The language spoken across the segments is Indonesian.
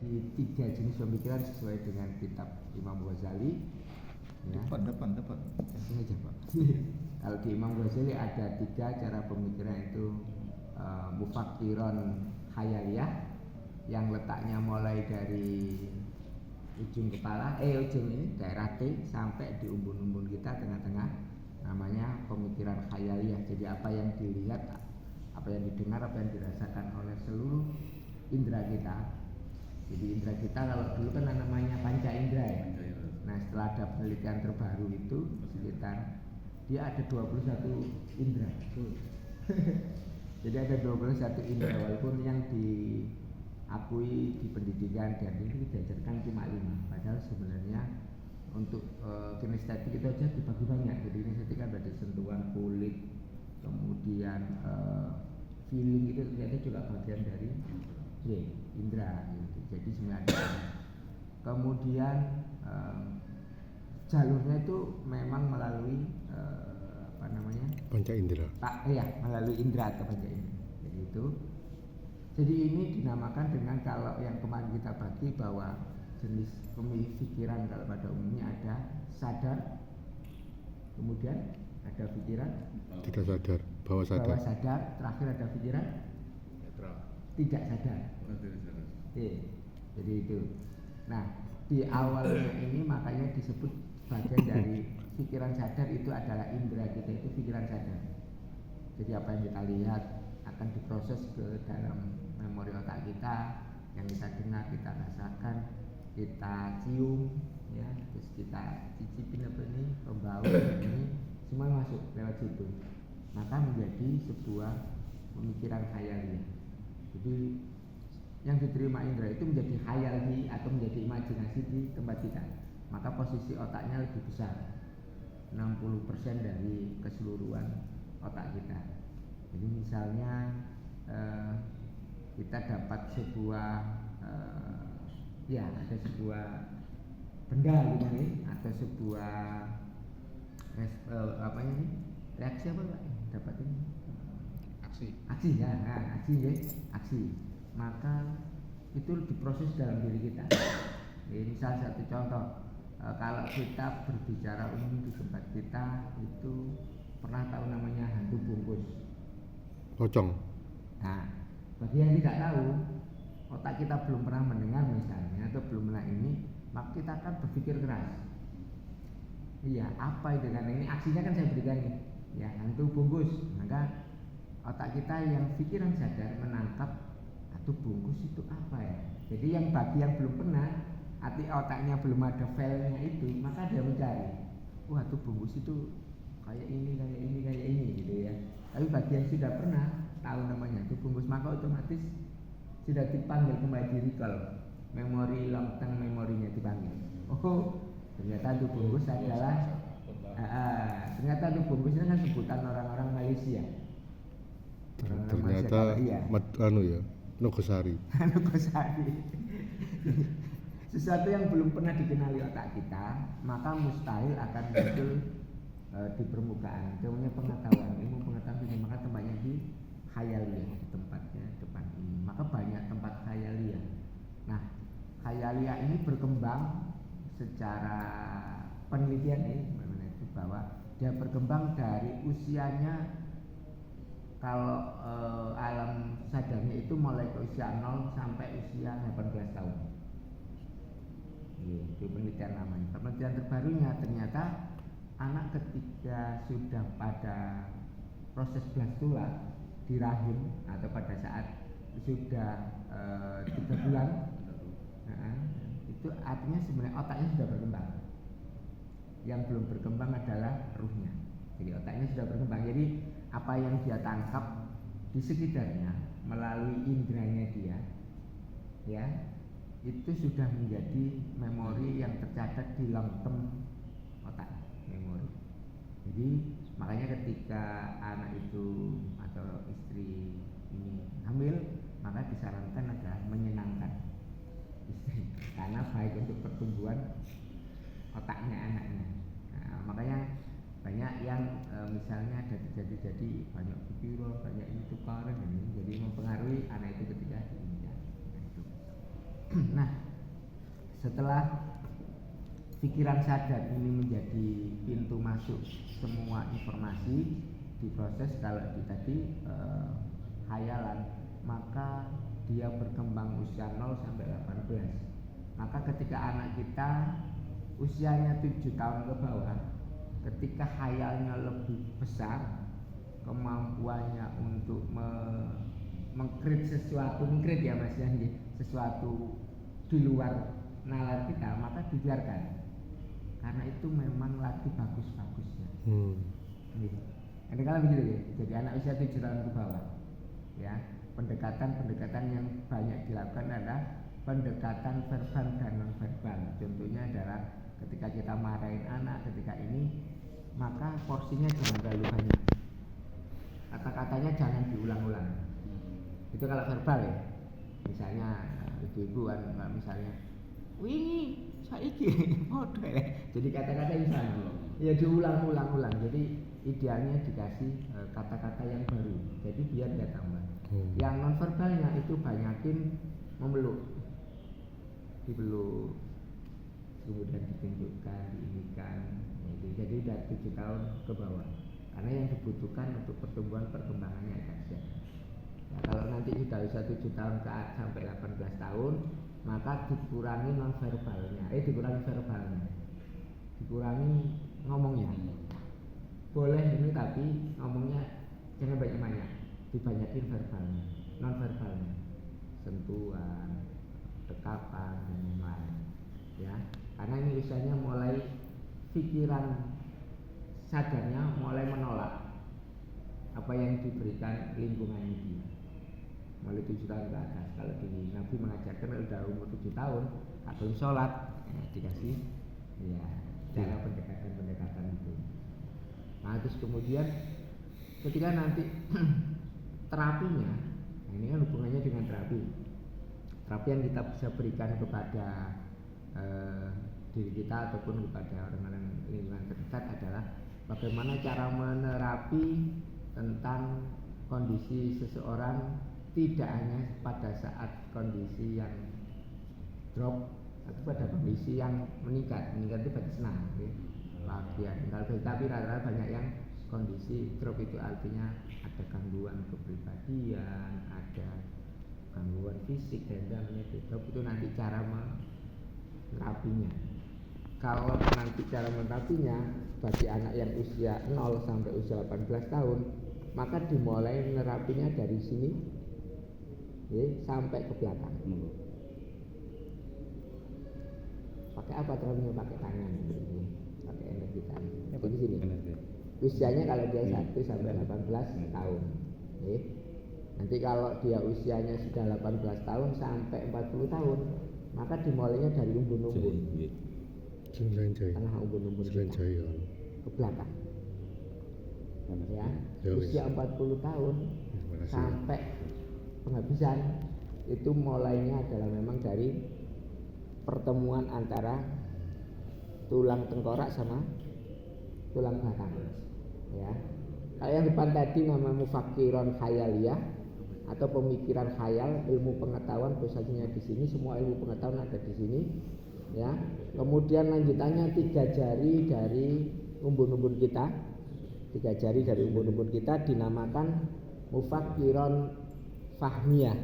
Jadi 3 jenis pemikiran sesuai dengan kitab Imam Ghazali. Ya. Depan. Sengaja Pak. Kalau di Imam Ghazali ada 3 cara pemikiran itu mufakiron khayaliyah yang letaknya mulai dari ujung kepala, ujung ini daerah T sampai di umbun-umbun kita tengah-tengah, namanya pemikiran khayaliyah. Jadi apa yang dilihat, apa yang didengar, apa yang dirasakan oleh seluruh indera kita. Jadi indera kita kalau dulu kan namanya panca indera ya. Nah setelah ada penelitian terbaru itu sekitar dia ada 21 indera. Jadi ada 21 indera walaupun yang diakui di pendidikan dan ini diajarkan cuma 5. Padahal sebenarnya untuk kinestetik itu aja dibagi banyak. Jadi kinestetik kan ada sentuhan kulit, kemudian feeling itu ternyata juga bagian dari indera gitu. Jadi sebenarnya kemudian jalurnya itu memang melalui panca indera. Melalui indera atau panca indera. Jadi itu. Jadi ini dinamakan dengan, kalau yang kemarin kita bagi bahwa jenis pemikiran kalau pada umumnya ada sadar, kemudian ada pikiran tidak sadar, bawah sadar, terakhir ada pikiran tidak sadar. Jadi itu. Nah di awalnya ini makanya disebut bagian dari pikiran sadar itu adalah indera kita, itu pikiran sadar. Jadi apa yang kita lihat akan diproses ke dalam memori otak kita, yang kita dengar, kita rasakan, kita cium, ya, terus kita cicipin apa ini, pembau ini, semua masuk lewat situ. Maka menjadi sebuah pemikiran khayali. Jadi yang diterima indera itu menjadi khayali atau menjadi imajinasi di tempat kita. Maka posisi otaknya lebih besar, 60% dari keseluruhan otak kita. Jadi misalnya kita dapat sebuah ada sebuah benda gitu nih, atau sebuah reaksi apa Pak? Dapat ini aksi. Maka itu diproses dalam diri kita. Misal satu contoh, kalau kita berbicara umum di tempat kita itu pernah tahu namanya hantu bungkus, pocong. Nah, bagi yang tidak tahu, otak kita belum pernah mendengar misalnya, atau belum pernah ini, maka kita akan berpikir keras. Iya, apa itu kan ini aksinya kan saya berikan nih, ya hantu bungkus. Maka otak kita yang pikiran sadar menangkap hantu bungkus itu apa ya. Jadi yang bagi yang belum pernah, hati otaknya belum ada filenya itu, maka dia mencari. Hantu bungkus itu kayak ini gitu ya. Tapi bagi yang sudah pernah tahu namanya hantu bungkus, maka otomatis sudah dipanggil kembali di recall, memori long term memorinya dipanggil. Ternyata hantu bungkus adalah ternyata hantu bungkus itu kan sebutan orang-orang Malaysia. Ternyata Nogosari. Sesuatu yang belum pernah dikenali otak kita, maka mustahil akan muncul di permukaan. Namanya pengetahuan, ilmu pengetahuan ini, maka tempatnya di khayaliyah, di tempatnya depan ini. Maka banyak tempat khayaliyah. Nah, khayaliyah ini berkembang secara penelitian ini, bahwa dia berkembang dari usianya. Kalau alam sadarnya itu mulai ke usia 0 sampai usia 18 tahun. Itu penelitian namanya. Penelitian terbarunya ternyata anak ketika sudah pada proses blastula di rahim atau pada saat sudah 3 bulan, itu artinya sebenarnya otaknya sudah berkembang. Yang belum berkembang adalah ruhnya. Jadi otaknya sudah berkembang. Jadi apa yang dia tangkap di sekitarnya melalui inderanya dia, ya, itu sudah menjadi memori yang tercatat di long term otak memori. Jadi makanya ketika anak itu atau istri ini hamil, maka disarankan adalah menyenangkan istri, karena baik untuk pertumbuhan otaknya anaknya. Nah, makanya banyak yang misalnya ada terjadi banyak pikiran, banyak ini tukaran ini, jadi mempengaruhi anak itu ketika diinjak. Nah, setelah pikiran sadar ini menjadi pintu masuk semua informasi, diproses kalau tadi hayalan, maka dia berkembang usia 0 sampai 18. Maka ketika anak kita usianya 7 tahun ke bawah, ketika khayalnya lebih besar, kemampuannya untuk mengkrit sesuatu, mengkrit ya Mas ya, sesuatu di luar nalar kita, maka dibiarkan. Karena itu memang lagi bagus-bagusnya. Ini kalau begitu ya. Jadi anak usia 7 tahun ke bawah, ya, pendekatan yang banyak dilakukan adalah pendekatan verbal dan non verbal. Contohnya adalah ketika kita marahin anak ketika ini, maka porsinya jangan terlalu banyak. Kata-katanya jangan diulang-ulang. Itu kalau verbal ya. Misalnya ibu-ibu kan misalnya, "Wingi saiki model." Jadi kata-kata yang sama. Ya diulang-ulang. Jadi idealnya dikasih kata-kata yang baru. Jadi biar dia tambah. Yang non verbalnya itu banyakin memeluk. Dipeluk, kemudian ditunjukkan, diinikan. Gitu. Jadi udah 7 tahun ke bawah. Karena yang dibutuhkan untuk pertumbuhan perkembangannya saja. Nah, kalau nanti sudah usia 7 tahun sampai 18 tahun, maka dikurangi non verbalnya, dikurangi verbalnya, dikurangi ngomongnya. Boleh ini tapi ngomongnya jangan banyak-banyak, dibanyakin verbalnya, non verbalnya, sentuhan, dekapan dan lain-lain. Ya, karena ini usianya mulai pikiran sadarnya mulai menolak apa yang diberikan lingkungannya dia. Mulai 7 tahun ke atas. Kalau di Nabi mengajarkan udah umur 7 tahun atau sholat, dikasih ya cara pendekatan itu. Nah terus kemudian ketika nanti terapinya, nah ini kan hubungannya dengan terapi yang kita bisa berikan kepada diri kita ataupun kepada orang-orang lingkungan terdekat adalah bagaimana cara menerapi tentang kondisi seseorang, tidak hanya pada saat kondisi yang drop, tapi pada kondisi yang meningkat itu berarti senang, bahagia, tapi rata-rata banyak yang kondisi drop itu artinya ada gangguan kepribadian, ada gangguan fisik dan namanya drop. Itu nanti cara menerapinya. Kalau nanti cara menerapinya bagi anak yang usia 0 sampai usia 18 tahun, maka dimulai menerapinya dari sini sampai ke belakang. Pakai apa terapinya? Pakai tangan, pakai energi tangan. Jadi sini. Usianya kalau dia 1 sampai 18 tahun. Nanti kalau dia usianya sudah 18 tahun sampai 40 tahun, maka dimulainya dari umbun-umbun. Tengah umbun-umbun ke belakang. Ya, usia 40 tahun sampai penghabisan itu mulainya adalah memang dari pertemuan antara tulang tengkorak sama tulang belakang. Ya. Kalau yang depan tadi nama mufakiron khayaliyah atau pemikiran khayal, ilmu pengetahuan, posisinya di sini, semua ilmu pengetahuan ada di sini. Ya. Kemudian lanjutannya 3 jari dari umbun-umbun kita. 3 jari dari umbun-umbun kita dinamakan mufakiron fahmiyah.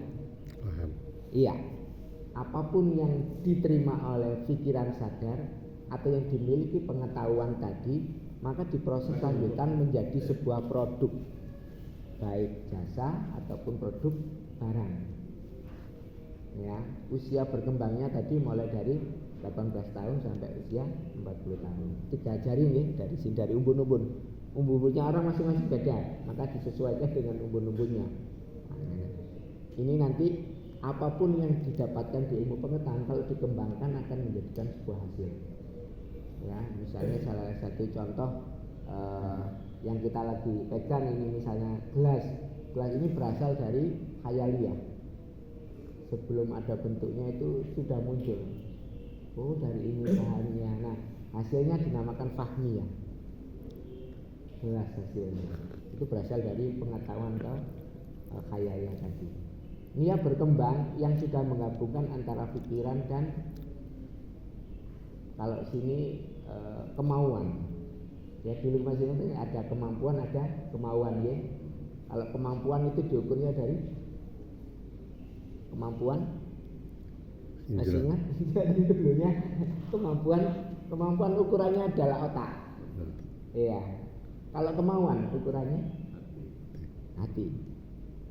Paham. Iya. Apapun yang diterima oleh pikiran sadar atau yang dimiliki pengetahuan tadi, maka diproses lanjutan menjadi sebuah produk, baik jasa ataupun produk barang. Ya, usia berkembangnya tadi mulai dari 18 tahun sampai usia 40 tahun. 3 jari nih dari sini, dari umbun-umbun. Umbun-umbunnya orang masing-masing beda, maka disesuaikan dengan umbun-umbunnya. Nah, ini nanti apapun yang didapatkan di ilmu pengetahuan kalau dikembangkan akan menjadikan sebuah hasil. Ya, misalnya salah satu contoh yang kita lagi pegang ini misalnya gelas ini berasal dari khayaliyah. Sebelum ada bentuknya itu sudah muncul. Oh, dari ini bahannya. Nah, hasilnya dinamakan fahmiyah. Gelas hasilnya itu berasal dari pengetahuan ke khayaliyah tadi. Dia berkembang yang sudah menggabungkan antara pikiran dan kalau sini kemauan. Ya dulu masing-masing ada kemampuan, ada kemauan ya. Kalau kemampuan itu diukurnya dari kemampuan masih ingat jadi dulunya kemampuan ukurannya adalah otak. Iya. Kalau kemauan ukurannya hati.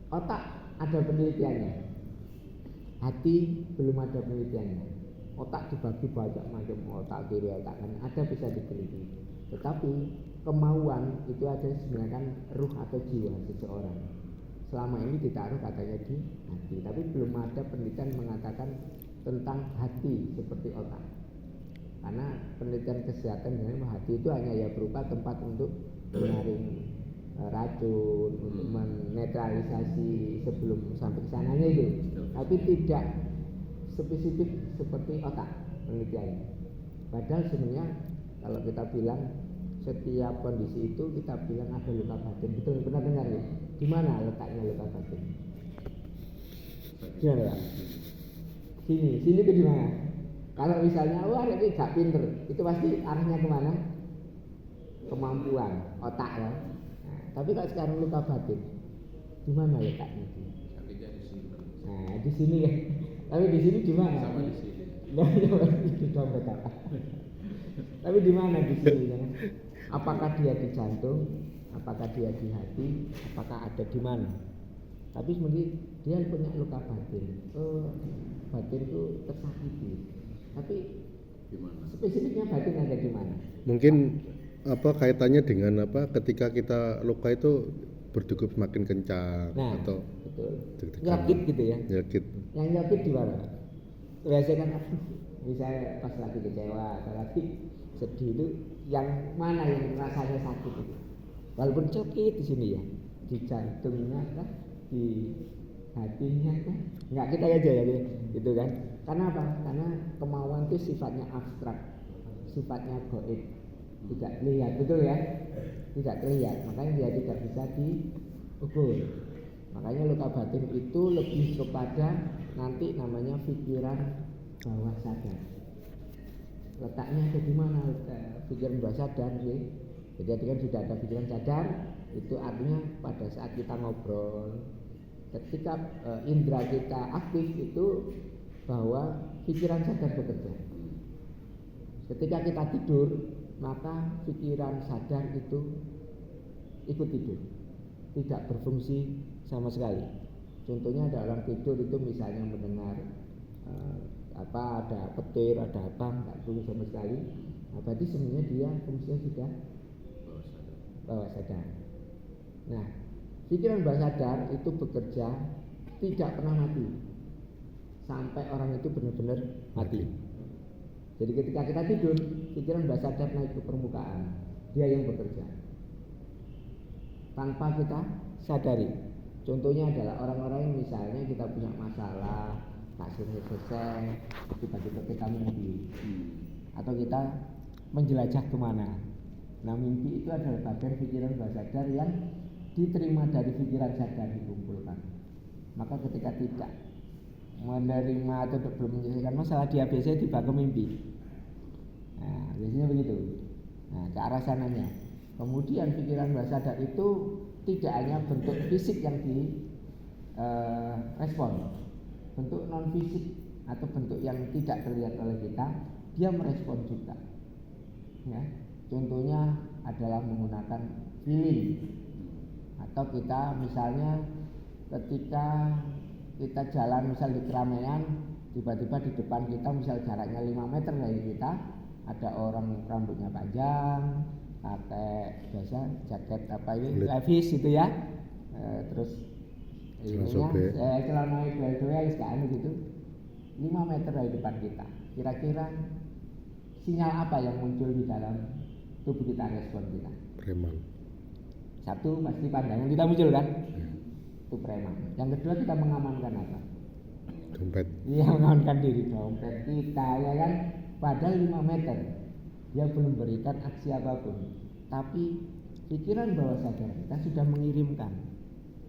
Otak ada penelitiannya. Hati belum ada penelitiannya. Otak dibagi banyak macam, otak kiri, otak kanan, ada bisa diteliti. Tetapi kemauan itu ada sebenarnya kan ruh atau jiwa seseorang. Selama ini ditaruh katanya di hati, tapi belum ada penelitian mengatakan tentang hati seperti otak. Karena penelitian kesehatan dengan hati itu hanya ya berupa tempat untuk menyaring racun, untuk menetralisasi sebelum sampai ke sananya itu, tapi tidak spesifik seperti otak penelitiannya. Padahal sebenarnya kalau kita bilang setiap kondisi itu kita bilang ada luka batin, betul pernah dengar ya? Di mana letaknya luka batin? Gimana Pak? Sini ke di mana? Kalau misalnya wah ini gak pinter, itu pasti arahnya kemana? Kemampuan otak ya. Nah, tapi kalau sekarang luka batin, di mana letaknya? Nah di sini ya. Tapi di sini di mana? Sama di sini. Di dompet apa? Tapi di mana di sini ya? Apakah dia di jantung? Apakah dia di hati? Apakah ada di mana? Tapi sebenarnya dia punya luka batin. Batin itu tersakiti. Tapi spesifiknya batin ada di mana? Mungkin apa kaitannya dengan apa ketika kita luka itu berdegup semakin kencang atau betul. deg-degan. Nyakit gitu ya. Nyakit. Yang nyakit di mana? Biasanya kan misalnya pas lagi kecewa atau lagi sedih itu yang mana yang rasanya sakit itu? Walaupun sakit di sini ya, di jantungnya kan, di hatinya kan, nggak kita aja ya gitu kan? Karena apa? Karena kemauan itu sifatnya abstrak, sifatnya gaib, tidak terlihat, betul ya? Tidak terlihat, makanya dia tidak bisa diukur. Makanya luka batin itu lebih kepada nanti namanya pikiran bawah sadar. Letaknya ada di mana? Pikiran bawah sadar ya. Jadi kan sudah ada pikiran sadar, itu artinya pada saat kita ngobrol, ketika indera kita aktif itu bahwa pikiran sadar bekerja. Ketika kita tidur, maka pikiran sadar itu ikut tidur, tidak berfungsi sama sekali. Contohnya ada orang tidur itu misalnya mendengar ada petir, ada apa, nggak berfungsi sama sekali. Nah, berarti sebenarnya dia fungsinya sudah bawah sadar. Nah, pikiran bawah sadar itu bekerja tidak pernah mati sampai orang itu benar-benar mati. Jadi ketika kita tidur, pikiran bawah sadar naik ke permukaan, dia yang bekerja tanpa kita sadari. Contohnya adalah orang-orang yang misalnya kita punya masalah, kasusnya selesai, tiba-tiba kita mimpi, atau kita menjelajah kemana. Nah, mimpi itu adalah bagian pikiran bawah sadar yang diterima dari pikiran sadar dikumpulkan. Maka ketika tidak menerima atau belum menyelesaikan masalah, dia biasanya dibawa ke mimpi. Nah, biasanya begitu. Nah, ke arah sananya. Kemudian pikiran bawah sadar itu tidak hanya bentuk fisik yang direspon, bentuk non fisik atau bentuk yang tidak terlihat oleh kita, dia merespon juga. Ya. Contohnya adalah menggunakan feeling, atau kita misalnya ketika kita jalan misal di keramaian, tiba-tiba di depan kita misal jaraknya 5 meter dari kita ada orang rambutnya panjang, pakai biasa jaket apa ini levis gitu ya, terus ininya celana bel-bel sekarang gitu 5 meter dari depan kita. Kira-kira sinyal apa yang muncul di dalam tubuh kita, respon kita? Preman. Satu pasti pandangan kita muncul kan? Itu preman. Yang kedua kita mengamankan apa? Dompet. Iya, mengamankan diri, dompet kita ya kan. Padahal 5 meter dia belum berikan aksi apapun, tapi pikiran bawah sadar kita sudah mengirimkan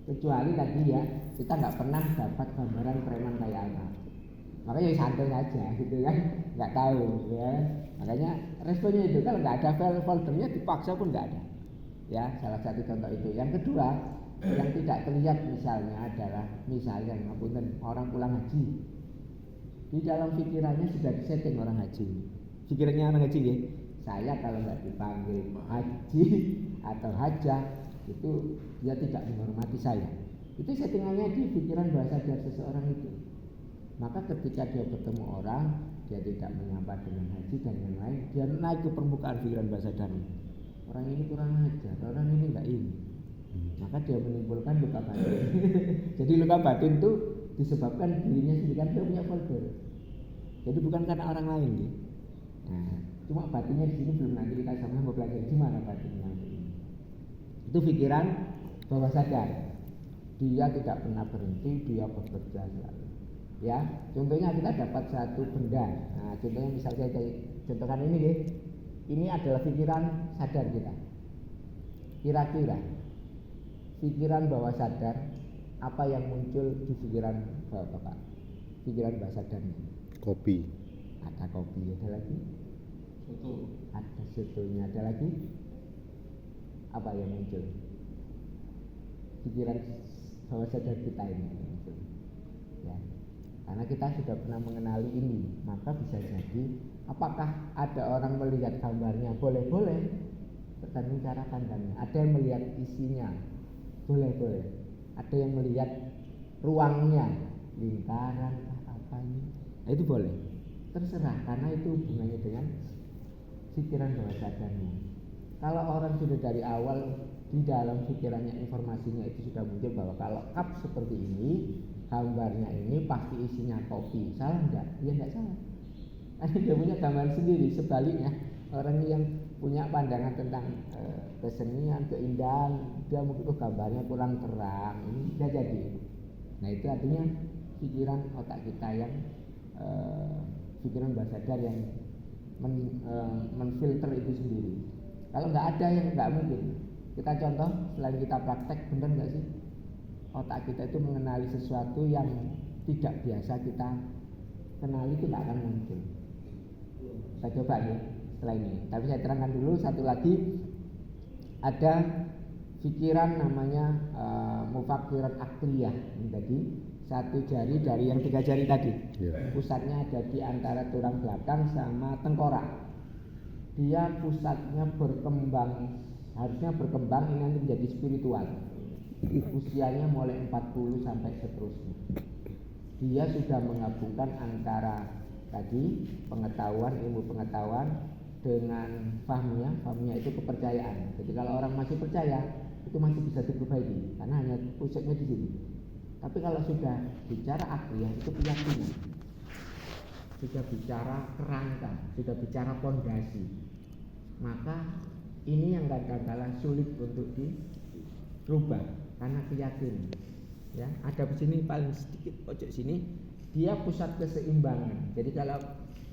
kecuali tadi ya kita nggak pernah dapat gambaran preman kayak apa, makanya santai aja gitu kan, nggak tahu ya, makanya responnya itu kalau nggak ada file foldernya dipaksa pun nggak ada ya, salah satu contoh itu. Yang kedua yang tidak terlihat misalnya adalah misalnya orang pulang haji, di dalam pikirannya sudah disetting orang haji, pikirannya orang haji ya, saya kalau nggak dipanggil haji atau hajah itu dia tidak menghormati saya. Itu settingannya di pikiran bahasa sadar seseorang itu. Maka ketika dia bertemu orang, dia tidak menyapa dengan haji dan yang lain, dia naik ke permukaan pikiran bahasa sadar. Orang ini kurang ajar, orang ini enggak ini. Maka dia menimbulkan luka batin. Jadi luka batin itu disebabkan dirinya sendiri, kan dia punya folder. Jadi bukan karena orang lain ya. Nah, cuma batinnya di sini belum, nanti kita sama belajar gimana batinnya. Itu pikiran bawah sadar. Dia tidak pernah berhenti, dia bekerja selalu. Ya, contohnya kita dapat satu benda. Nah, contohnya misalnya saya contohkan ini ya. Ini adalah pikiran sadar kita. Kira-kira pikiran bawah sadar apa yang muncul di pikiran Bapak? Pikiran bawah sadarnya. Kopi. Ada kopi, ada lagi. Soto. Ada sotonya, ada lagi. Apa yang muncul? Pikiran bawah sadar kita ini muncul. Ya. Karena kita sudah pernah mengenali ini, maka bisa jadi apakah ada orang melihat gambarnya? Boleh-boleh, tergantung cara pandangnya. Ada yang melihat isinya, boleh-boleh. Ada yang melihat ruangnya, lingkaran apa ini, nah, itu boleh. Terserah, karena itu hubungannya dengan pikiran bawah sadarnya. Kalau orang sudah dari awal di dalam pikirannya informasinya itu sudah muncul bahwa kalau cup seperti ini, gambarnya ini pasti isinya kopi. Salah enggak? Ya enggak salah. Dia punya gambaran sendiri. Sebaliknya orang yang punya pandangan tentang kesenian, keindahan, dia mungkin gambarnya kurang terang, ini tidak jadi. Nah itu artinya pikiran otak kita yang pikiran bawah sadar yang menfilter itu sendiri. Kalau nggak ada yang nggak mungkin. Kita contoh, selain kita praktek, benar nggak sih? Otak kita itu mengenali sesuatu yang tidak biasa kita kenali itu nggak akan muncul. Kita coba ya setelah ini. Tapi saya terangkan dulu satu lagi, ada pikiran namanya mufakiran akliyah. Ini tadi satu jari dari yang 3 jari tadi. Pusatnya ada di antara tulang belakang sama tengkorak. Dia pusatnya berkembang, harusnya berkembang ini nanti menjadi spiritual. Usianya mulai 40 sampai seterusnya. Dia sudah menggabungkan antara tadi pengetahuan, ilmu pengetahuan dengan fahmnya itu kepercayaan. Jadi kalau orang masih percaya itu masih bisa diperbaiki karena hanya pusatnya di sini. Tapi kalau sudah bicara akliyah itu keyakinan, sudah bicara kerangka, sudah bicara pondasi, maka ini yang kadang-kadang sulit untuk dirubah karena keyakinan. Ya, ada di sini paling sedikit pojok sini, dia pusat keseimbangan. Jadi kalau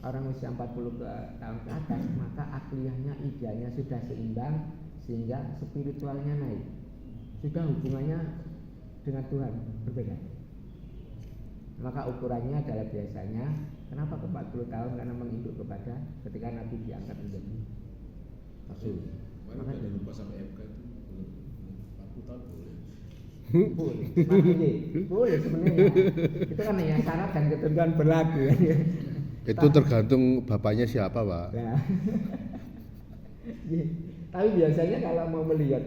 orang usia 40 tahun ke atas, maka akliyahnya, idealnya sudah seimbang sehingga spiritualnya naik. Sudah hubungannya dengan Tuhan berbeda. Maka ukurannya adalah biasanya, kenapa ke 40 tahun? Karena menginduk kepada ketika Nabi diangkat menjadi Rasul. Maka jangan lupa sampai MK itu 40 tahun boleh. Boleh sebenarnya. Itu kan ya syarat dan ketentuan berlaku ya. Itu tergantung bapaknya siapa, Pak. Nah. Tapi biasanya kalau mau melihat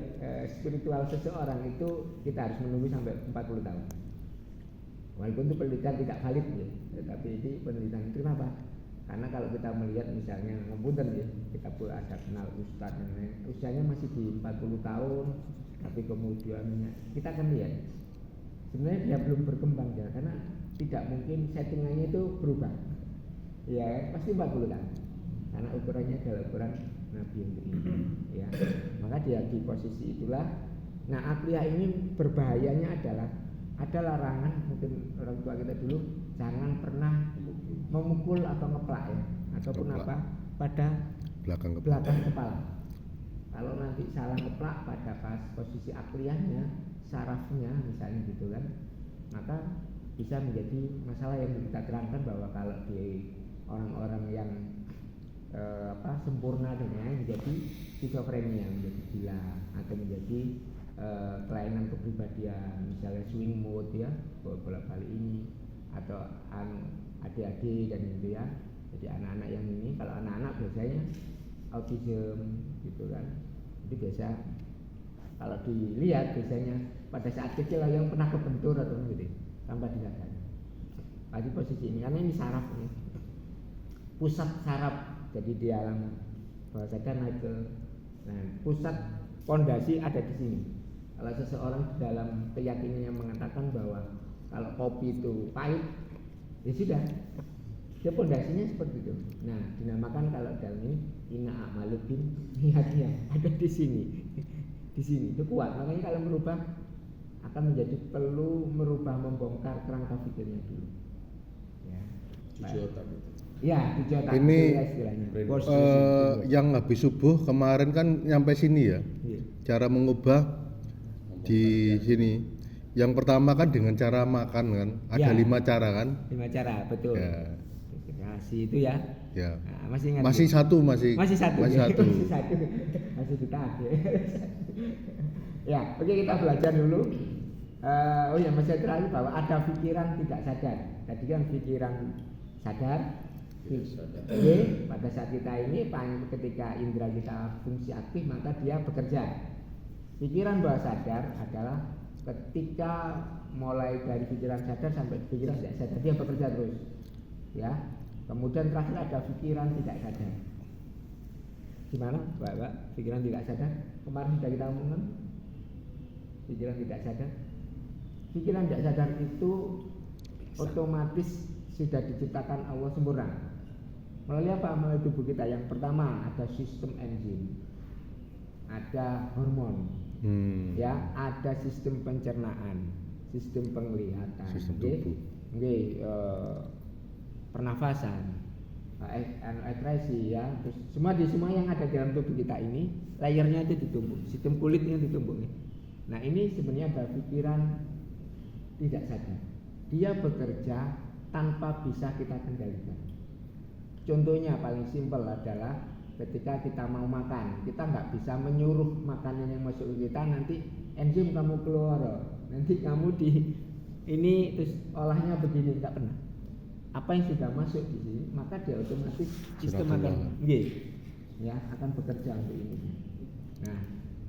spiritual seseorang itu kita harus menunggu sampai 40 tahun. Walaupun itu penelitian tidak valid ya, tetapi ini penelitian. Kenapa? Karena kalau kita melihat misalnya ngepunten ya, kita ada kenal ustaz yang lain, usianya masih di 40 tahun, tapi kemudian kita akan lihat sebenarnya dia belum berkembang ya, karena tidak mungkin settingannya itu berubah. Ya pasti 40 tahun. Karena ukurannya adalah ukuran Nabi untuk ini. Ya, maka dia di posisi itulah. Nah, akliyah ini berbahayanya adalah ada larangan, mungkin orang tua kita dulu jangan pernah memukul atau ngeplak ya, ataupun ngeplak. apa pada belakang kepala. Kalau nanti salah ngeplak pada pas posisi akliyahnya sarafnya misalnya gitu kan, maka bisa menjadi masalah yang kita terangkan bahwa kalau di orang-orang yang sempurna dengan menjadi skizofrenia, menjadi gila atau menjadi kelainan kepribadian, misalnya swing mood ya, bolak-balik ini, atau ADHD dan gitu ya. Jadi anak-anak yang ini, kalau anak-anak biasanya autism gitu kan, itu biasa kalau dilihat biasanya pada saat kecil yang pernah kebentur atau gitu tanpa disadari. Pada posisi ini karena ini saraf ini, pusat saraf, jadi di alam bawah sadar naik ke, nah pusat pondasi ada di sini. Kalau seseorang dalam keyakinannya mengatakan bahwa kalau kopi itu pahit, ya sudah, dia pondasinya seperti itu. Nah, dinamakan kalau dalam ini inna a'maluddin niatnya ada di sini. Di sini itu kuat. Makanya kalau merubah akan menjadi perlu merubah, membongkar kerangka pikirnya dulu. Ya. Cuci otak itu. Ya, cuci otak Ini, ya istilahnya. yang habis subuh kemarin kan nyampe sini ya. Iya. Cara mengubah di sini. Yang pertama kan dengan cara makan kan. Ada Ya. 5 cara kan? 5 cara, betul. Ya. Kasih itu ya. Ya. Nah, masih ingat Masih ya? satu masih. Masih satu. Masih Ya? satu. Masih satu. Masih ditahan. Ya, oke kita belajar dulu. Oh ya, masih terakhir bahwa ada pikiran tidak sadar. Tadi kan pikiran sadar. Oke, pada saat kita ini ketika indera kita fungsi aktif maka dia bekerja. Pikiran bawah sadar adalah ketika mulai dari pikiran sadar sampai pikiran tidak sadar dia bekerja terus. Ya. Kemudian terakhir ada pikiran tidak sadar. Gimana, Mbak? Pikiran tidak sadar? Kemarin sudah kita omongkan. Pikiran tidak sadar. Pikiran tidak sadar itu otomatis sudah diciptakan Allah sempurna. Melalui apa? Melalui tubuh kita. Yang pertama ada sistem enzim, ada hormon, ya, ada sistem pencernaan, sistem penglihatan, Sistem tubuh. Pernafasan, ekskresi ya, terus semua yang ada dalam tubuh kita ini layernya itu ditumbuk, sistem kulitnya ditumbuk. Nah ini sebenarnya ada pikiran tidak sadar, dia bekerja tanpa bisa kita kendalikan. Contohnya paling simpel adalah ketika kita mau makan, kita nggak bisa menyuruh makanan yang masuk ke kita, nanti enzim kamu keluar, nanti kamu di ini terus olahnya begini, nggak pernah. Apa yang sudah masuk di sini, maka dia otomatis sistem akan akan bekerja untuk ini. Nah,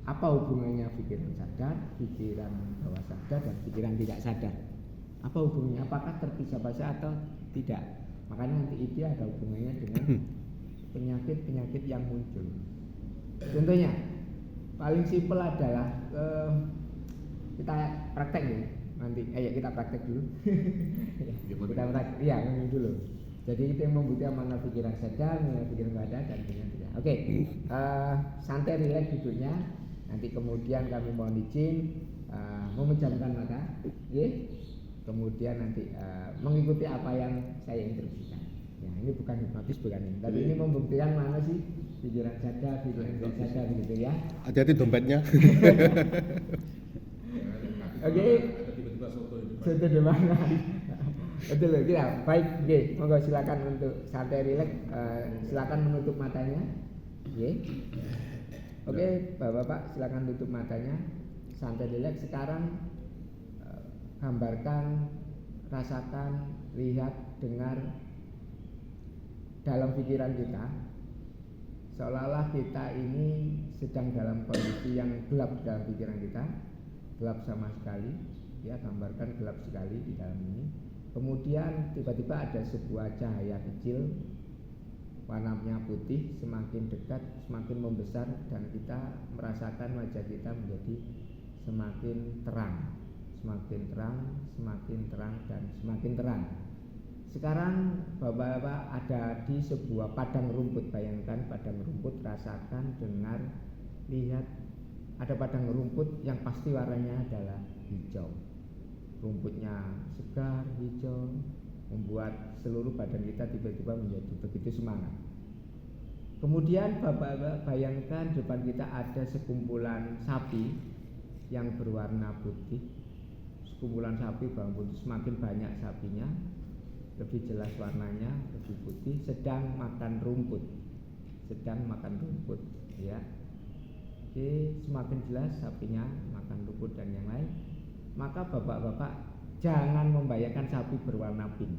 apa hubungannya pikiran sadar, pikiran bawah sadar, dan pikiran tidak sadar? Apa hubungannya? Apakah terpisah-pisah atau tidak? Makanya nanti itu ada hubungannya dengan penyakit-penyakit yang muncul. Contohnya, paling simpel adalah kita praktek ya. Nanti, kita praktek dulu. Kita praktek, ngomong dulu. Jadi itu yang membutuhkan mana pikiran sadar, mana pikiran sadar dan pikiran tidak. Oke, santai rileks duduknya. Nanti kemudian kami mohon izin memejamkan mata, kemudian nanti mengikuti apa yang saya instruksikan. Ya, ini bukan hipnotis, bukan ini. Tapi ini membuktikan mana sih pikiran sadar, pikiran tidak sadar gitu ya. Hati-hati dompetnya. Oke. Tiba-tiba soto Soto di mana? Betul loh, kita baik. Monggo silakan untuk santai rileks. Silakan menutup matanya. Oke, Bapak-bapak silakan tutup matanya. Santai rileks. Sekarang gambarkan, rasakan, lihat, dengar dalam pikiran kita, seolah-olah kita ini sedang dalam kondisi yang gelap dalam pikiran kita, gelap sama sekali, ya, gambarkan gelap sekali di dalam ini. Kemudian tiba-tiba ada sebuah cahaya kecil, warnanya putih, semakin dekat, semakin membesar, dan kita merasakan wajah kita menjadi semakin terang, semakin terang, semakin terang, dan semakin terang. Sekarang Bapak-bapak ada di sebuah padang rumput. Bayangkan padang rumput, rasakan, dengar, lihat. Ada padang rumput yang pasti warnanya adalah hijau. Rumputnya segar, hijau, membuat seluruh badan kita tiba-tiba menjadi begitu semangat. Kemudian Bapak-bapak bayangkan depan kita ada sekumpulan sapi yang berwarna putih, sekumpulan sapi berwarna putih, semakin banyak sapinya, lebih jelas warnanya, lebih putih, sedang makan rumput, ya. Oke, semakin jelas sapinya makan rumput dan yang lain, maka bapak-bapak jangan membayangkan sapi berwarna pink,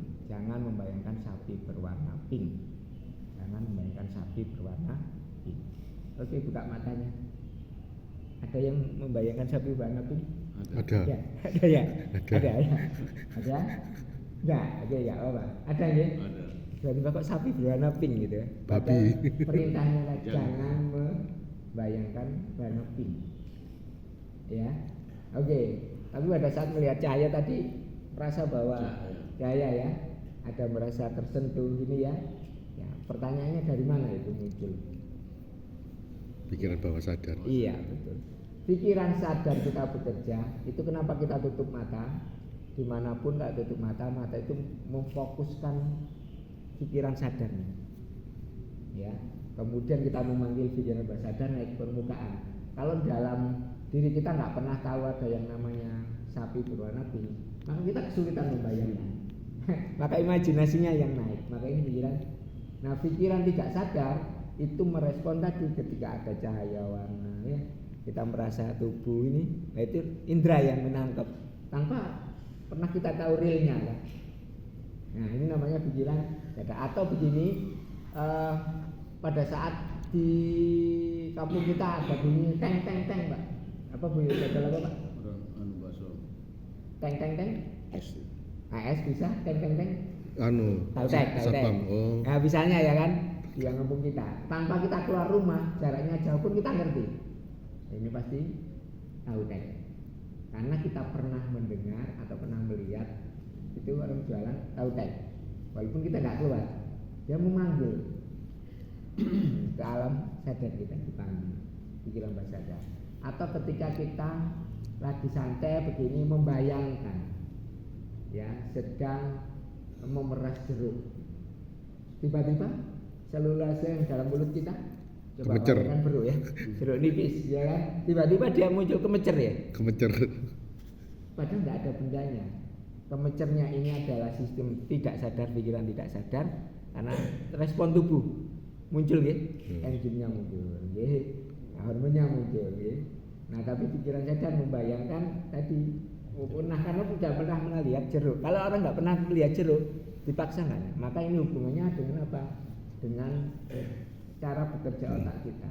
Oke, buka matanya. Ada yang membayangkan sapi berwarna pink? Ada. Ya, ada ya. Ada. Ada ya. Ada. Enggak, ada ya, apa? Ada ya? Ada. Berarti bapak sapi berwarna pink gitu ya. Babi. Padahal perintahnya adalah jangan membayangkan warna pink. Ya. Oke. Tapi pada saat melihat cahaya tadi merasa bahwa cahaya ya, ada merasa tersentuh ini ya. Ya, pertanyaannya dari mana itu muncul? Pikiran bawah sadar. Iya, betul. Pikiran sadar kita bekerja, itu kenapa kita tutup mata? Dimanapun nggak tutup mata, mata itu memfokuskan pikiran sadarnya. Ya, kemudian kita memanggil pikiran bawah sadar naik ke permukaan. Kalau dalam diri kita nggak pernah tahu ada yang namanya sapi berwarna pink, maka kita kesulitan membayangkan. Maka imajinasinya yang naik. Maka ini pikiran. Nah, pikiran tidak sadar itu merespon tadi ketika ada cahaya warna ya, kita merasa tubuh ini, nah itu indera yang menangkap tanpa pernah kita tahu realnya lah. Nah ini namanya pikiran sadar. Atau begini, pada saat di kampung kita ada bunyi teng teng teng Pak, apa bunyi sadar apa Pak? Orang bakso. Teng teng teng. Es. AS bisa teng teng teng. Tahu Satpam. Oh. Nah misalnya ya kan, di kampung kita, tanpa kita keluar rumah, jaraknya jauh pun kita ngerti. Ini pasti tahu teh. Karena kita pernah mendengar atau pernah melihat itu orang jualan tahu teh. Walaupun kita nggak keluar, dia memanggil ke alam sadar kita, dipanggil pikiran bawah sadar. Atau ketika kita lagi santai begini membayangkan, ya sedang memeras jeruk, tiba-tiba selulase yang dalam mulut kita coba Kemecer. bayangkan bro ya, jeruk nipis ya kan, tiba-tiba dia muncul kemecer ya, Kemecer. padahal nggak ada bendanya. Kemecernya ini adalah sistem tidak sadar, pikiran tidak sadar, karena respon tubuh muncul ya, enzimnya muncul ya, hormonnya muncul ya. Nah tapi pikiran sadar membayangkan tadi. Nah karena tidak pernah melihat jeruk. Kalau orang nggak pernah melihat jeruk, dipaksa nggak? Maka ini hubungannya dengan apa? Dengan cara bekerja otak kita.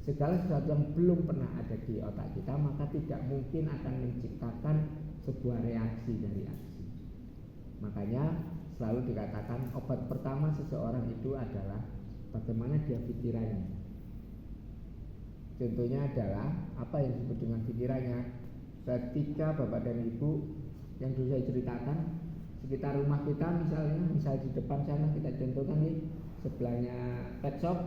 Segala sesuatu yang belum pernah ada di otak kita, maka tidak mungkin akan menciptakan sebuah reaksi dari aksi. Makanya selalu dikatakan obat pertama seseorang itu adalah bagaimana dia pikirannya. Contohnya adalah apa yang disebut dengan pikirannya. Ketika bapak dan ibu yang dulu saya ceritakan, sekitar rumah kita misal di depan sana kita contohkan nih, sebelahnya pet shop.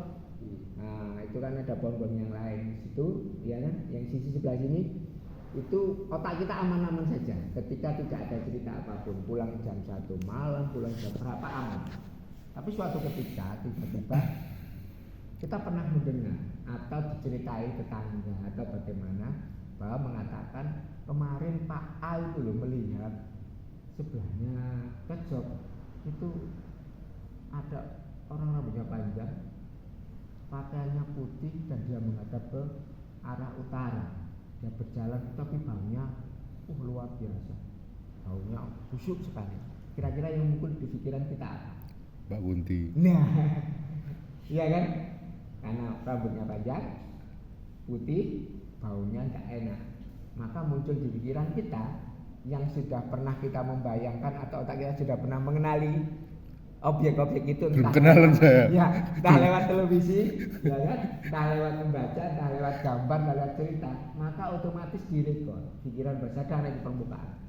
Nah itu kan ada pohon-pohon yang lain di situ, ya kan? Yang sisi sebelah sini itu otak kita aman-aman saja. Ketika tidak ada cerita apapun, pulang jam 1 malam, pulang jam berapa aman. Tapi suatu ketika tiba-tiba kita pernah mendengar atau diceritai tetangga atau bagaimana, bahwa mengatakan kemarin Pak A itu loh melihat sebelahnya pet shop itu ada orang rambutnya panjang, pakaiannya putih dan dia menghadap ke arah utara. Dia berjalan tapi baunya luar biasa, baunya busuk sekali. Kira-kira yang muncul di pikiran kita apa? Mbak Kunti. Nah, iya kan? Karena rambutnya panjang, putih, baunya nggak enak, maka muncul di pikiran kita yang sudah pernah kita membayangkan atau otak kita sudah pernah mengenali objek-objek itu, entah kenalan saya. Ya, entah lewat televisi, ya kan, entah lewat membaca, entah lewat gambar, entah lewat cerita, maka otomatis direkod pikiran bersadar di permukaan.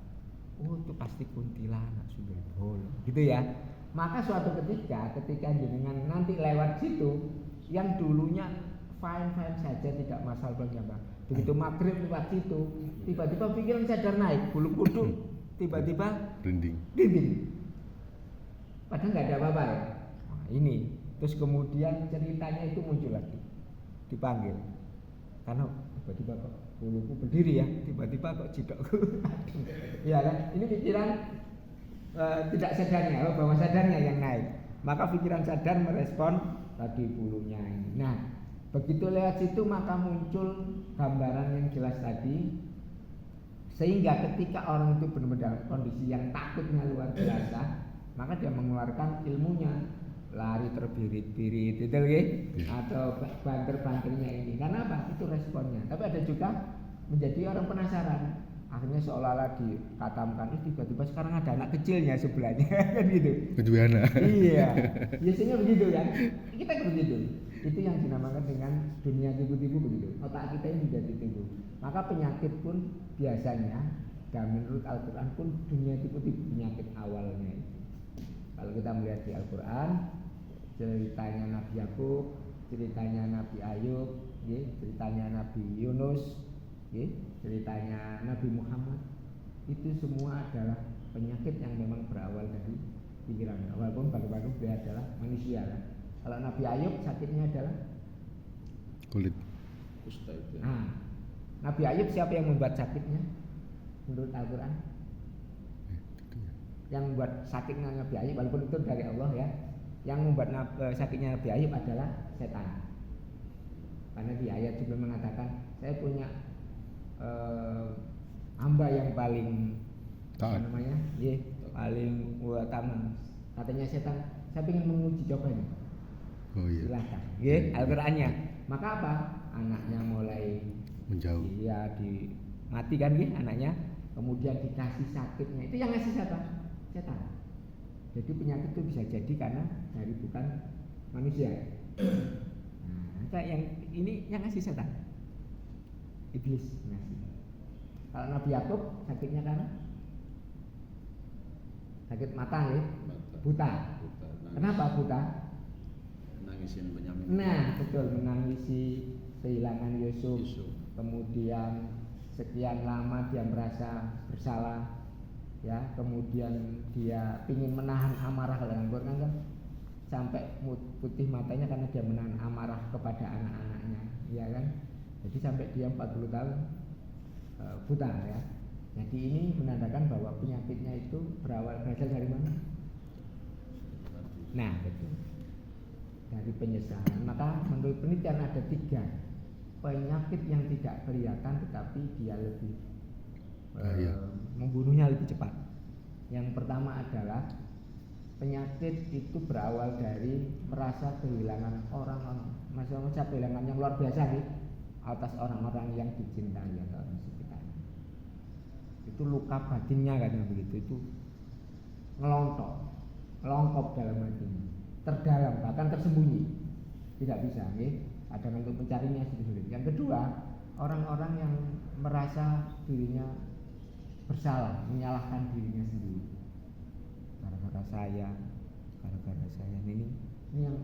Oh itu pasti kuntilanak sudah bolong, gitu ya. Maka suatu ketika jenengan nanti lewat situ, yang dulunya fine saja tidak masalah gambar. Begitu maghrib lewat situ, tiba-tiba pikiran sadar naik, bulu kuduk, tiba-tiba dinding. Padahal nggak ada apa-apa ya. Nah, ini, terus kemudian ceritanya itu muncul lagi, dipanggil, karena tiba-tiba kok buluku berdiri ya, tiba-tiba kok jidokku. Ya kan, ini pikiran tidak sadarnya, bawah sadarnya yang naik. Maka pikiran sadar merespon tadi bulunya ini. Nah, begitu lewat situ maka muncul gambaran yang jelas tadi, sehingga ketika orang itu benar-benar dalam kondisi yang takutnya luar biasa, maka dia mengeluarkan ilmunya, lari terbirit-birit gitu ya, atau banter-banternya ini. Karena apa? Itu responnya. Tapi ada juga menjadi orang penasaran. Akhirnya seolah-olah dikatamkan, tiba-tiba sekarang ada anak kecilnya sebelahnya kan gitu. Anak. Iya, biasanya begitu kan. Kita begitu. Itu yang dinamakan dengan dunia tipu-tipu begitu. Otak kita ini juga ditipu. Maka penyakit pun biasanya, dan menurut Al-Quran pun dunia tipu-tipu penyakit awalnya itu. Kalau kita melihat di Al-Quran, ceritanya Nabi Yakub, ceritanya Nabi Ayub, ceritanya Nabi Yunus, ceritanya Nabi Muhammad, itu semua adalah penyakit yang memang berawal dari pikiran. Walaupun bagaimanapun dia adalah manusia kan. Kalau Nabi Ayub sakitnya adalah Kulit. Kusta itu. Nah, Nabi Ayub siapa yang membuat sakitnya? Menurut Al-Quran, yang membuat sakitnya Nabi Ayub, walaupun itu dari Allah ya, yang membuat sakitnya Nabi Ayub adalah setan. Karena di ayat juga mengatakan, saya punya hamba yang paling taat, paling utama. Katanya setan, saya ingin menguji cobanya. Oh iya. Silahkan, Al-Qurannya. Maka apa? Anaknya mulai Menjauh. Iya, dimatikan anaknya. Kemudian dikasih sakitnya. Itu yang ngasih siapa? Setan. Jadi penyakit itu bisa jadi karena dari bukan manusia. Nah, yang ini yang ngasih setan. Iblis ngasih. Kalau Nabi Yakub sakitnya karena sakit mata ya, buta. Kenapa buta? Nangisin Benyamin. Nah, betul, menangisi kehilangan Yusuf. Kemudian sekian lama dia merasa bersalah, ya. Kemudian dia ingin menahan amarah, kalau dalam Quran kan sampai putih matanya karena dia menahan amarah kepada anak-anaknya, ya kan. Jadi sampai dia 40 tahun buta ya. Jadi ini menandakan bahwa penyakitnya itu berasal dari mana? Nah, betul. Dari penyesalan. Maka menurut penelitian ada 3 penyakit yang tidak kelihatan tetapi dia lebih membunuhnya lebih cepat. Yang pertama adalah penyakit itu berawal dari merasa kehilangan orang-orang, masa kehilangan yang luar biasa nih atas orang-orang yang dicintai atau orang sekitarnya. Itu luka batinnya kan begitu, itu ngelongkop dalam hatinya, terdalam bahkan tersembunyi, tidak bisa kadang untuk mencarinya sulit. Yang kedua, orang-orang yang merasa dirinya bersalah, menyalahkan dirinya sendiri. Gara-gara saya ini yang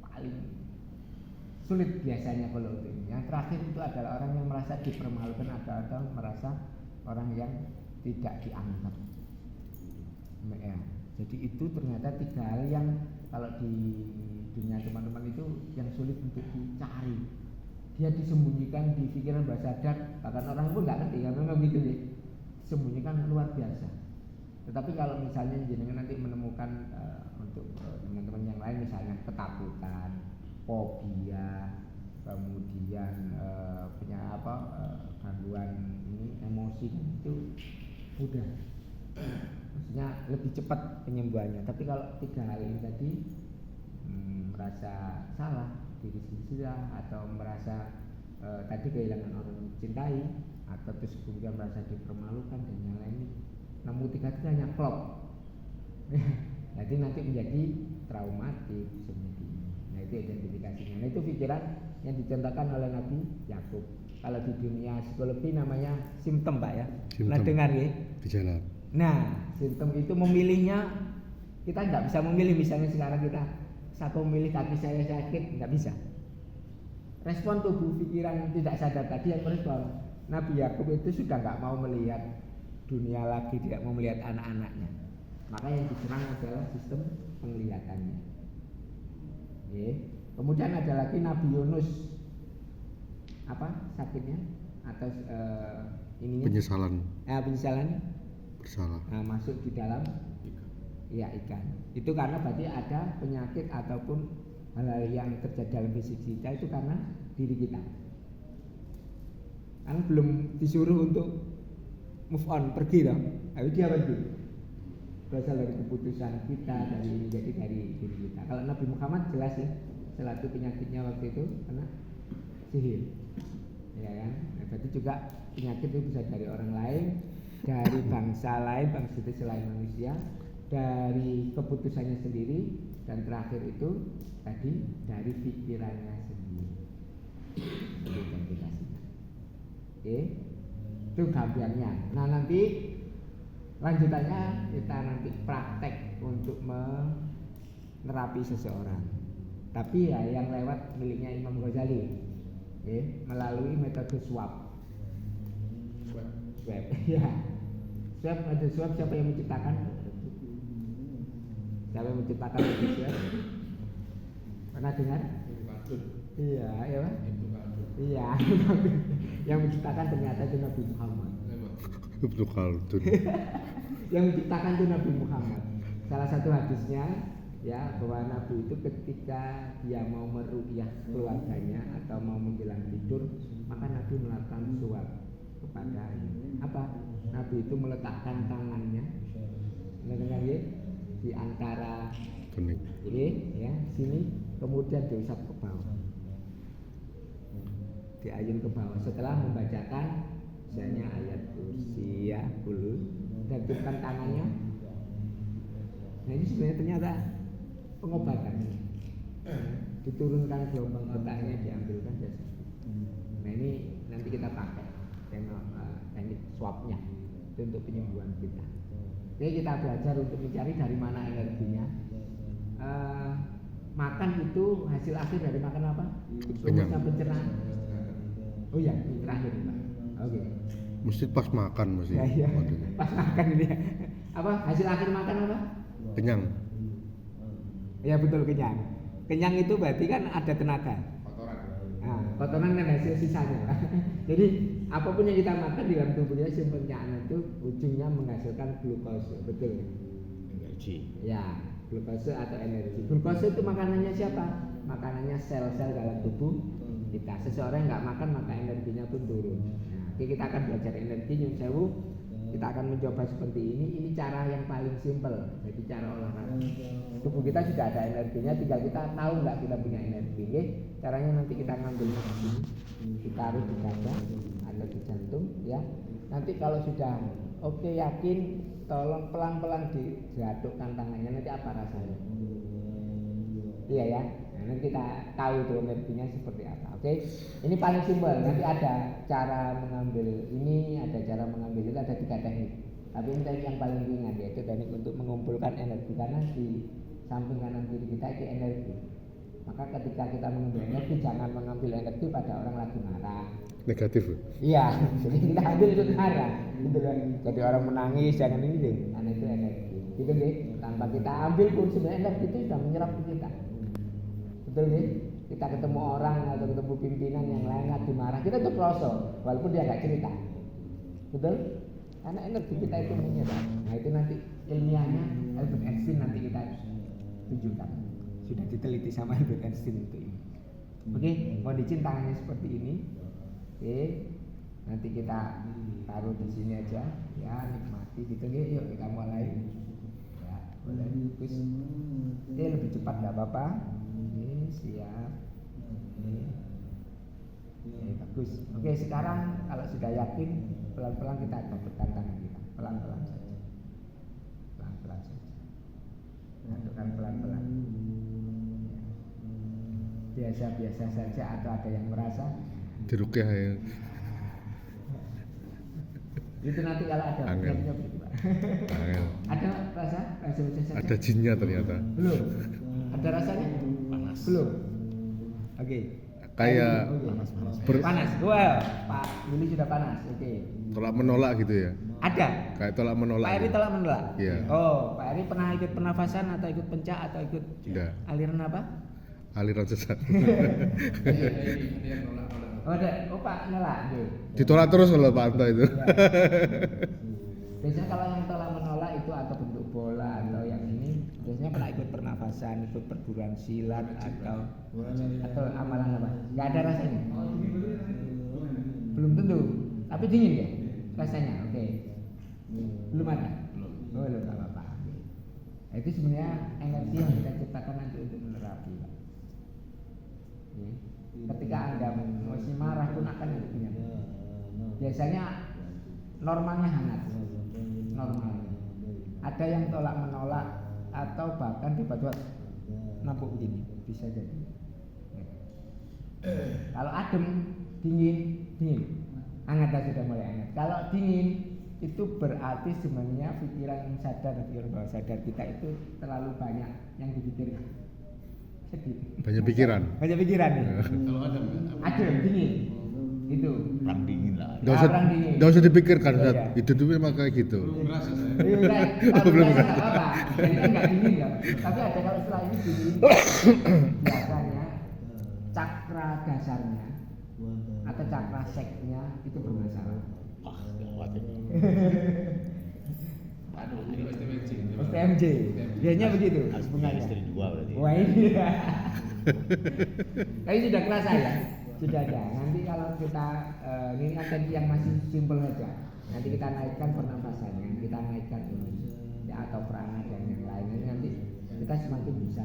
paling sulit biasanya kalau itu. Yang terakhir itu adalah orang yang merasa dipermalukan atau merasa orang yang tidak dianggap. Ya. Jadi itu ternyata 3 hal yang kalau di dunia teman-teman itu yang sulit untuk dicari. Dia disembunyikan di pikiran bawah sadar, bahkan orang pun nggak ngerti, ya memang gitu ya. Disembunyikan luar biasa. Tetapi kalau misalnya jenengan nanti menemukan untuk teman-teman yang lain, misalnya ketakutan, fobia, kemudian punya gangguan ini emosi, itu mudah. Maksudnya lebih cepat penyembuhannya. Tapi kalau 3 hal ini tadi, merasa salah diri sendiri atau merasa tadi kehilangan orang yang dicintai, atau terus kemudian merasa dipermalukan dan yang lain, namun 3-tiganya klop. Jadi nanti menjadi traumatik seperti ini. Nah itu identifikasinya. Nah itu pikiran yang dicontohkan oleh Nabi Yakub. Kalau di dunia psikologi namanya simptom, Pak ya. Nah dengar ya. Gejala. Nah simptom itu memilihnya kita nggak bisa memilih. Misalnya sekarang saya memilih kaki saya sakit, nggak bisa. Respon tubuh pikiran tidak sadar tadi yang merespon. Nabi Yakub itu sudah nggak mau melihat dunia lagi, tidak mau melihat anak-anaknya. Maka yang diserang adalah sistem penglihatannya. Kemudian ada lagi Nabi Yunus, sakitnya? atau ininya penyesalan bersalah. masuk di dalam ikan. Itu karena berarti ada penyakit ataupun hal-hal yang terjadi dalam fisik kita itu karena diri kita. Karena belum disuruh untuk move on, pergi dong. Tapi dia pergi. Berasal dari keputusan kita, dari diri kita. Kalau Nabi Muhammad jelas ya, salah satu penyakitnya waktu itu karena sihir. Ya kan? Nah, berarti juga penyakit itu bisa dari orang lain, dari bangsa lain, bangsa itu selain manusia, dari keputusannya sendiri, dan terakhir itu tadi dari pikirannya sendiri. Oke, itu gambarnya. Nah nanti lanjutannya kita nanti praktek untuk menerapi seseorang. Tapi ya yang lewat miliknya Imam Ghazali, melalui metode swab. Ya. Swab, ada swab siapa yang menciptakan? Siapa yang menciptakan metode swab? Pernah dengar? Iya, ya Pak? Iya. Yang menciptakan ternyata itu Nabi Muhammad. Ibnu Khaldun. Yang menciptakan itu Nabi Muhammad. Salah satu hadisnya ya bahwa Nabi itu ketika dia mau meruqyah keluarganya atau mau menjelang tidur, maka Nabi melakukan suap kepada apa? Nabi itu meletakkan tangannya di antara ini ya sini, kemudian diusap ke bawah, diayun ke bawah setelah membacakan misalnya ayat kursi ya dulu dan tiupkan tangannya. Nah ini sebenarnya ternyata pengobatan, diturunkan gelombang otaknya, diambilkan biasa. Nah ini nanti kita pakai teknik swabnya itu untuk penyembuhan kita. Jadi kita belajar untuk mencari dari mana energinya. Makan itu hasil akhir dari makan apa? Rumusnya pencernaan. Oh iya, ini terakhir Pak. Oke. Mesti pas makan mesti. Ya. Pas makan ini. Apa? Hasil akhir makan apa? Kenyang. Ya betul, kenyang. Kenyang itu berarti kan ada tenaga. Kotoran kan hasil sisanya. Jadi apapun yang kita makan di dalam tubuh kita pencernaan itu ujungnya menghasilkan glukose, betul? Energi. Ya, glukose atau energi. Glukose itu makanannya siapa? Makanannya sel-sel dalam tubuh kita. Seseorang yang nggak makan maka energinya pun turun. Nah, kita akan belajar energi nyun sewu. Kita akan mencoba seperti ini. Ini cara yang paling simpel. Jadi cara olahraga. Tubuh kita sudah ada energinya, tinggal kita tahu nggak kita punya energi. Caranya nanti kita ngambil energi, ditaruh di dada atau di jantung, ya. Nanti kalau sudah oke, yakin, tolong pelan-pelan dijatuhkan tangannya. Nanti apa rasanya? Iya ya. Nah, nanti kita tahu tuh energinya seperti apa. Oke, ini paling simpel. Nanti ada cara mengambil ini, ada cara mengambil itu, ada 3 teknik. Tapi ini teknik yang paling ringan, yaitu teknik untuk mengumpulkan energi, karena di samping kanan kiri kita itu energi. Maka ketika kita mengambil energi, jangan mengambil energi pada orang lagi marah. Negatif. Iya, jadi kita ambil itu marah, gitu kan. Jadi orang menangis, jangan ini deh, karena itu energi. Gitu deh. Tanpa kita ambil pun sebenarnya energi itu sudah menyerap ke kita. Betul nih, kita ketemu orang atau ketemu pimpinan yang lain lagi marah, kita tuh kroso, walaupun dia nggak cerita, betul? Karena energi kita itu menyerap. Nah itu nanti ilmiahnya Albert Einstein nanti kita tunjukkan, sudah diteliti sama Albert Einstein itu. Oke, mau izin tangannya seperti ini. Oke, nanti kita taruh di sini aja, ya nikmati gitu nih. Yuk kita mulai. Ya, boleh bagus. Oke, lebih cepat nggak apa-apa. Siap. Bagus. Oke, sekarang kalau sudah yakin, pelan-pelan kita dapatkan tangan kita. Pelan-pelan saja. Pelan-pelan saja. Lakukan pelan-pelan. Biasa-biasa saja atau ada yang merasa? Diruqyah ya. Itu nanti kalau ada. Angel. Ada rasa saja. Ada jinnya ternyata. Belum. Ada rasanya? Panas. Belum. Oke. Kayak Panas. Well, Pak Willy sudah panas. Oke. tolak menolak gitu ya. Ada. Kayak tolak menolak. Pak Eri gitu. tolak menolak. Iya. Oh, Pak Eri pernah ikut pernafasan atau ikut pencak atau ikut Tidak. aliran apa? Aliran sesat. Oh, Pak nolak. Nggih. Ditolak terus loh Pak Anto itu. Iya. Biasanya kalau yang tolak menolak itu atau bentuk bola atau yang ini biasanya pernah ikut pernafasan, ikut perguruan silat atau amalan apa? Nggak ada rasanya. Belum tentu, tapi dingin ya rasanya. Oke. Belum ada. Oh, belum apa-apa. Nah, itu sebenarnya energi yang kita ciptakan nanti untuk menerapi. Pak. Oke. Ketika Anda masih marah pun akan ada penyakit. Biasanya normalnya hangat. Normalnya. Ada yang tolak menolak atau bahkan tiba-tiba nampuk begini, bisa jadi. Kalau adem, dingin, hangat sudah mulai hangat. Kalau dingin itu berarti sebenarnya pikiran sadar dan pikiran bawah sadar kita itu terlalu banyak yang dipikirkan. Sedih. Banyak pikiran. Banyak pikiran nih. Kalau ada Adem, dingin. Itu. Perang dingin lah. Nggak usah dipikirkan, Oh, Ustaz. iya. Itu dulu memang kayak gitu. belum merasa saya. Belum nggak apa-apa. Jadi kan nggak dingin ya. Tapi ada kalau setelah ini dingin, biasanya cakra dasarnya atau cakra seknya itu bermasalah. Ah, gawat ini. Aduh, ini STMJ. STMJ. Biasanya begitu. Harus punya hubungannya. istri dua berarti. Wah iya. Tapi sudah kerasa ya, sudah ada. Nanti kalau kita ini kan tadi yang masih simpel saja. Nanti kita naikkan pernafasannya, kita naikkan ini ya, atau prana dan yang lainnya. Nanti kita semakin bisa.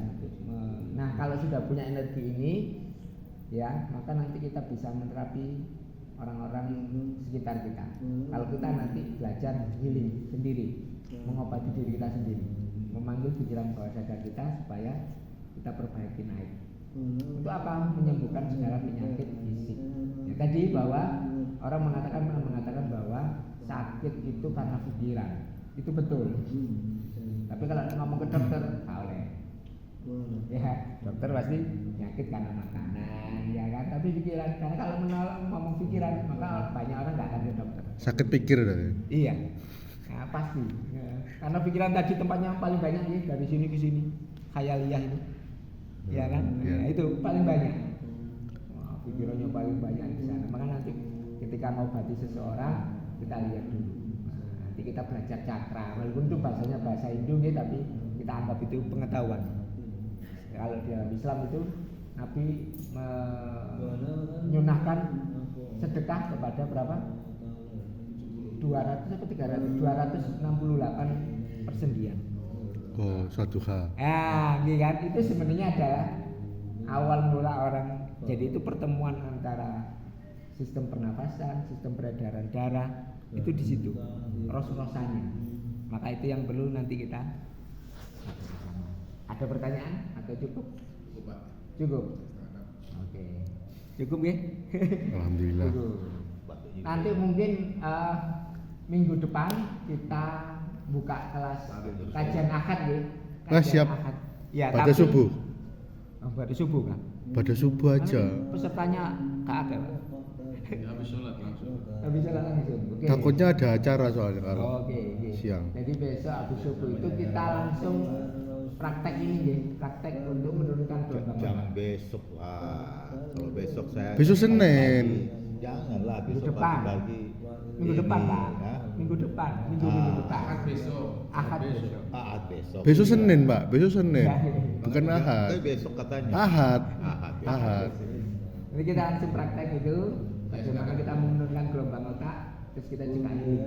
Nah kalau sudah punya energi ini, ya maka nanti kita bisa menerapi orang-orang sekitar kita. Kalau kita nanti belajar healing sendiri, mengobati diri kita sendiri, memanggil pikiran bawah sadar kita supaya kita perbaiki naik. Untuk apa? Menyembuhkan segala penyakit fisik. Ya, tadi bahwa orang mengatakan bahwa sakit itu karena pikiran, itu betul. Tapi kalau ngomong ke dokter, boleh. Ya, dokter pasti penyakit karena makanan, ya kan? Tapi pikiran, karena kalau ngomong pikiran, maka banyak orang nggak akan ke dokter. Sakit pikir tadi. Iya, nah, pasti. Ya. Karena pikiran tadi tempatnya paling banyak nih dari sini ke sini, khayaliyah itu, ya kan? Iya. Nah, itu paling banyak. Wah, pikirannya paling banyak di sana. Maka nanti ketika mau bati seseorang, kita lihat dulu. Nah, nanti kita belajar cakra, walaupun itu bahasanya bahasa Hindu nih, tapi kita anggap itu pengetahuan. Kalau di dalam Islam itu Nabi menyunahkan sedekah kepada berapa? 200 atau 300? 268 persendian. Oh, satu hal. Gitu kan? Itu sebenarnya adalah awal mula orang. Jadi itu pertemuan antara sistem pernafasan, sistem peredaran darah itu di situ. Ros-rosannya. Maka itu yang perlu nanti kita. Ada pertanyaan atau cukup? Cukup, Pak. Cukup. Oke. Cukup ya? Alhamdulillah. Cukup. Nanti mungkin minggu depan kita buka kelas kajian akad ya. Siap. Akad. Ya, Pada subuh. Pada subuh kan? Pada subuh aja. Pesertanya Kak Aga. Ya, habis sholat langsung. Habis sholat langsung. Oke. Takutnya ada acara soalnya kalau Oke. siang. Jadi besok habis subuh itu kita langsung praktek ini ya, praktek untuk menurunkan gelombang. Jangan besok lah. Kalau besok saya Besok Senin. pagi. Janganlah Minggu besok depan. pagi-pagi. Minggu depan Ini, Pak. ya. Minggu depan. Minggu depan. Ahad besok. Ahad besok. Ahad besok. Besok Senin, Pak. Besok Senin. Ya. Bukan Ahad. Tapi besok katanya. Ahad. Ahad. Ahad. Jadi kita langsung praktek itu, bagaimana kita menurunkan gelombang otak, terus kita juga ini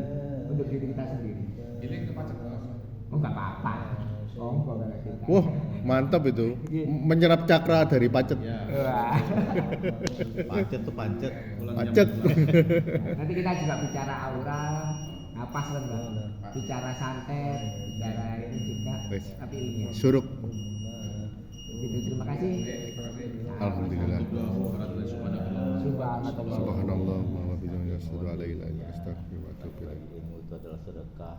untuk diri kita sendiri. Ini ke pajak bos. Oh nggak apa-apa. Oh kalau kita. Wah, mantap itu. Menyerap cakra dari pacet. Ya. Wah. Pancet tuh pancet. Pacet. Nanti kita juga bicara aura, napas kan Bang. Bicara santet, bicara ini juga, Wes. tapi ilmiah. Suruk. Gitu, terima kasih. Alhamdulillah. Subhanallah. Subhanallah wa bihamdihi asyhadu an la ilaha illa anta astaghfiruka wa atubu ilaik. Ilmu itu adalah sedekah.